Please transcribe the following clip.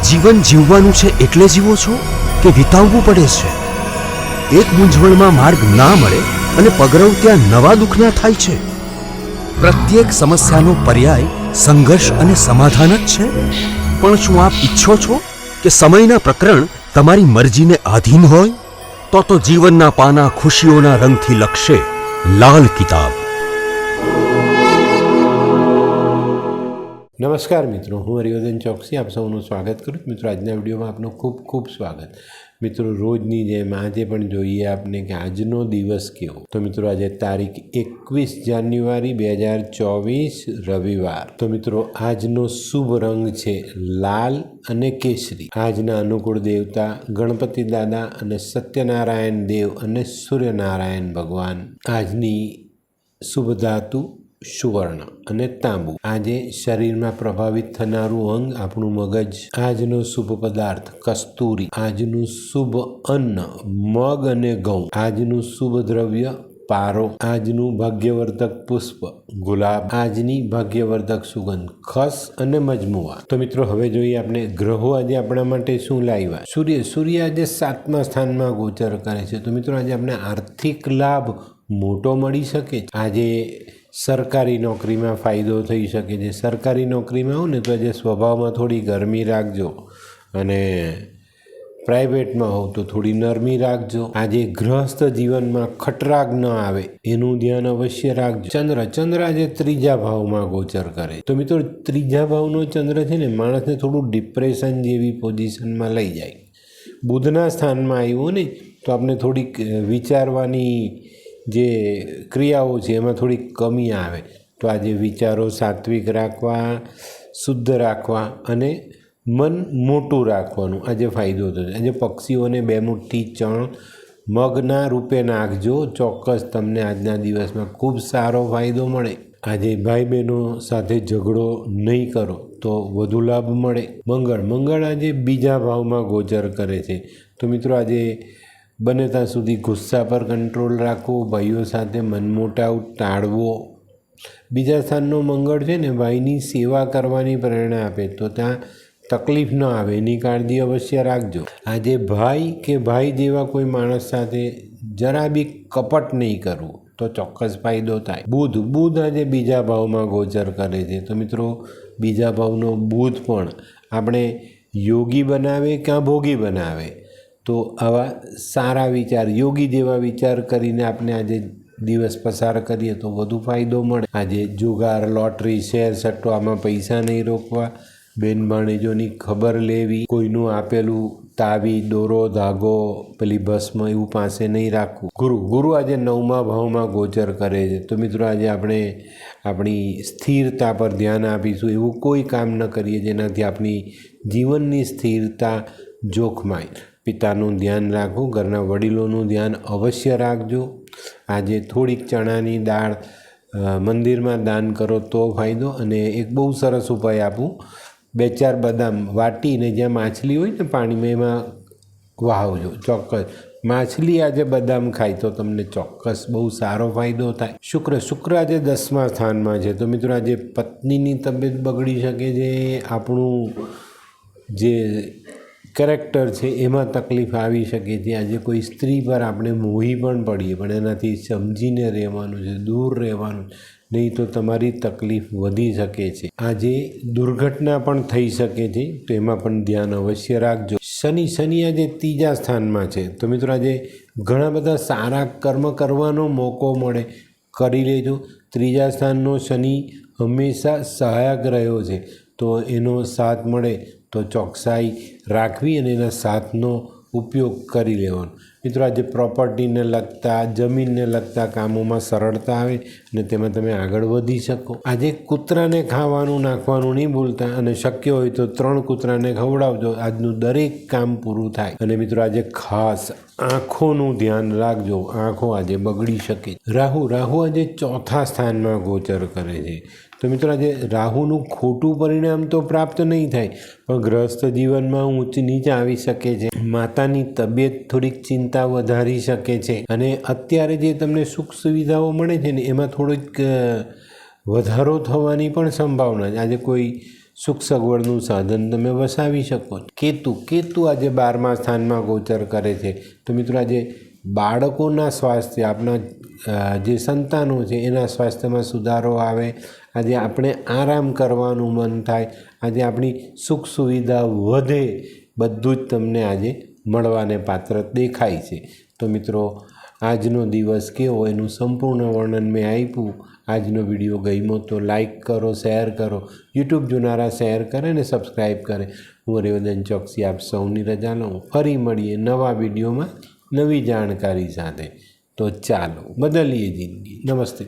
જીવન જીવવાનું છે એટલે જીવો છો કે વિતાવવું પડે છે? એક મૂંઝવણમાં માર્ગ ના મળે અને પગરવ ત્યાં નવા દુઃખના થાય છે. પ્રત્યેક સમસ્યાનો પર્યાય સંઘર્ષ અને સમાધાન જ છે. પણ શું આપ ઈચ્છો છો કે સમયના પ્રકરણ તમારી મરજીને આધીન હોય? તો જીવનના પાના ખુશીઓના રંગથી લખશે લાલ કિતાબ. નમસ્કાર મિત્રો, હું હરિવર્ધન ચોકસી આપ સૌનું સ્વાગત કરું. મિત્રો, આજના વિડીયોમાં આપનું ખૂબ ખૂબ સ્વાગત. મિત્રો, રોજની જેમ આજે પણ જોઈએ આપને કે આજનો દિવસ કેવો. તો મિત્રો, આજે તારીખ 21 જાન્યુઆરી 2024 રવિવાર. તો મિત્રો, આજનો શુભ રંગ છે લાલ અને કેસરી. આજના અનુકૂળ દેવતા ગણપતિ દાદા અને સત્યનારાયણ દેવ અને સૂર્યનારાયણ ભગવાન. આજની શુભ ધાતુ સુવર્ણ અને તાંબુ. આજે શરીરમાં પ્રભાવિત થનારું અંગ આપણું મગજ. આજનો શુભ પદાર્થ કસ્તુરી. આજનું શુભ અન્ન મગ અને ઘઉં. આજનું શુભ દ્રવ્ય પારો. આજનું ભાગ્યવર્ધક પુષ્પ ગુલાબ. આજની ભાગ્યવર્ધક સુગંધ ખસ અને મજમુઆ. તો મિત્રો, હવે જોઈએ આપણે ગ્રહો આજે આપણા માટે શું લાવ્યા. સૂર્ય આજે 7મા સ્થાનમાં ગોચર કરે છે. તો મિત્રો, આજે આપણે આર્થિક લાભ મોટો મળી શકે. આજે સરકારી નોકરીમાં ફાયદો થઈ શકે છે. સરકારી નોકરીમાં આવો ને તો આજે સ્વભાવમાં થોડી ગરમી રાખજો અને પ્રાઇવેટમાં હોવ તો થોડી નરમી રાખજો. આજે ગૃહસ્થ જીવનમાં ખટરાગ ન આવે એનું ધ્યાન અવશ્ય રાખજો. ચંદ્ર આજે 3જા ભાવમાં ગોચર કરે. તો મિત્રો, 3જા ભાવનો ચંદ્ર છે ને માણસને થોડું ડિપ્રેશન જેવી પોઝિશનમાં લઈ જાય. બુધના સ્થાનમાં આવ્યું ને તો આપણે થોડીક વિચારવાની જે ક્રિયાઓ છે એમાં થોડી કમી આવે. તો આજે વિચારો સાત્વિક રાખવા, શુદ્ધ રાખવા અને મન મોટું રાખવાનું આજે ફાયદો થશે. આજે પક્ષીઓને 2 મુઠ્ઠી ચણ મગના રૂપે નાખજો. ચોક્કસ તમને આજના દિવસમાં ખૂબ સારો ફાયદો મળે. આજે ભાઈ બહેનો સાથે ઝઘડો નહીં કરો તો વધુ લાભ મળે. મંગળ આજે 2જા ભાવમાં ગોચર કરે છે. તો મિત્રો, આજે બને ત્યાં સુધી ગુસ્સા પર કંટ્રોલ રાખવો, ભાઈઓ સાથે મનમોટાવ ટાળવો. 2જા સ્થાનનો મંગળ છે ને ભાઈની સેવા કરવાની પ્રેરણા આપે. તો ત્યાં તકલીફ ન આવે એની કાળજી અવશ્ય રાખજો. આજે ભાઈ કે ભાઈ જેવા કોઈ માણસ સાથે જરા બી કપટ નહીં કરવું તો ચોક્કસ ફાયદો થાય. બુધ આજે 2જા ભાવમાં ગોચર કરે છે. તો મિત્રો, 2જા ભાવનો બુધ પણ આપણે યોગી બનાવે કાં ભોગી બનાવે. તો આવા સારા વિચાર, યોગી જેવા વિચાર કરીને આપણે આજે દિવસ પસાર કરીએ તો વધુ ફાયદો મળે. આજે જુગાર, લોટરી, શેર, સટ્ટો આમાં પૈસા નહીં રોકવા. બેન ભાણેજોની ખબર લેવી. કોઈનું આપેલું તાવી, દોરો, ધાગો, પેલી ભસ્મ એવું પાસે નહીં રાખવું. ગુરુ આજે 9મા ભાવમાં ગોચર કરે છે. તો મિત્રો, આજે આપણે આપણી સ્થિરતા પર ધ્યાન આપીશું. એવું કોઈ કામ ન કરીએ જેનાથી આપણી જીવનની સ્થિરતા જોખમાય. પિતાનું ધ્યાન રાખવું, ઘરના વડીલોનું ધ્યાન અવશ્ય રાખજો. આજે થોડીક ચણાની દાળ મંદિરમાં દાન કરો તો ફાયદો. અને એક બહુ સરસ ઉપાય આપું, 2-4 બદામ વાટીને જ્યાં માછલી હોય ને પાણીમાં એમાં વહાવજો. ચોક્કસ માછલી આજે બદામ ખાય તો તમને ચોક્કસ બહુ સારો ફાયદો થાય. શુક્ર આજે 10મા સ્થાનમાં છે. તો મિત્રો, આજે પત્નીની તબિયત બગડી શકે છે. આપણું જે કેરેક્ટર છે એમાં તકલીફ આવી શકે છે. આજે કોઈ સ્ત્રી પર આપણે મોહી પણ પડીએ, પણ એનાથી સમજીને રહેવાનું છે, દૂર રહેવાનું, નહીં તો તમારી તકલીફ વધી શકે છે. આજે દુર્ઘટના પણ થઈ શકે છે. તો એમાં પણ ધ્યાન અવશ્ય રાખજો. શનિ આજે 3જા સ્થાનમાં છે. તો મિત્રો, આજે ઘણા બધા સારા કર્મ કરવાનો મોકો મળે, કરી લેજો. 3જા સ્થાનનો શનિ હંમેશા સહાયક રહ્યો છે. તો એનો સાથ મળે તો ચોકસાઈ રાખવી અને એના સાથનો ઉપયોગ કરી લેવાનો. મિત્રો, આજે પ્રોપર્ટીને લગતા, જમીનને લગતા કામોમાં સરળતા આવે અને તેમાં તમે આગળ વધી શકો. આજે કૂતરાને ખાવાનું નાખવાનું નહીં ભૂલતા અને શક્ય હોય તો 3 કૂતરાને ખવડાવજો. આજનું દરેક કામ પૂરું થાય. અને મિત્રો, આજે ખાસ આંખોનું ધ્યાન રાખજો. આંખો આજે બગડી શકે. રાહુ આજે 4થા સ્થાનમાં ગોચર કરે છે. તો મિત્રો, આજે રાહુનું ખોટું પરિણામ તો પ્રાપ્ત નહીં થાય, પણ ગ્રસ્ત જીવનમાં ઊંચ નીચ આવી શકે છે. માતાની તબિયત થોડીક ચિંતા વધારી શકે છે. અને અત્યારે જે તમને સુખ સુવિધાઓ મળે છે ને એમાં થોડીક વધારો થવાની પણ સંભાવના છે. આજે કોઈ સુખ સગવડનું સાધન તમે વસાવી શકો. કેતુ આજે 12મા સ્થાનમાં ગોચર કરે છે. તો મિત્રો આજે બાળકોના સ્વાસ્થ્ય, આપણા જે સંતાનો છે એના સ્વાસ્થ્યમાં સુધારો આવે. આજે આપણે આરામ કરવાનું મન થાય. આજે આપણી સુખ સુવિધા વધે. બધું જ તમને આજે મળવાને પાત્ર દેખાય છે. તો મિત્રો આજનો દિવસ કેવો એનું સંપૂર્ણ વર્ણન મેં આપ્યું. આજનો વિડીયો ગમ્યો તો લાઈક કરો, શેર કરો. યુટ્યુબ જોનારા શેર કરે ને સબસ્ક્રાઈબ કરે. હું હરિવર્ધન ચોકસી આપ સૌની રજા લઉં. ફરી મળીએ નવા વિડીયોમાં નવી જાણકારી સાથે. તો ચાલો બદલીએ જિંદગી. નમસ્તે.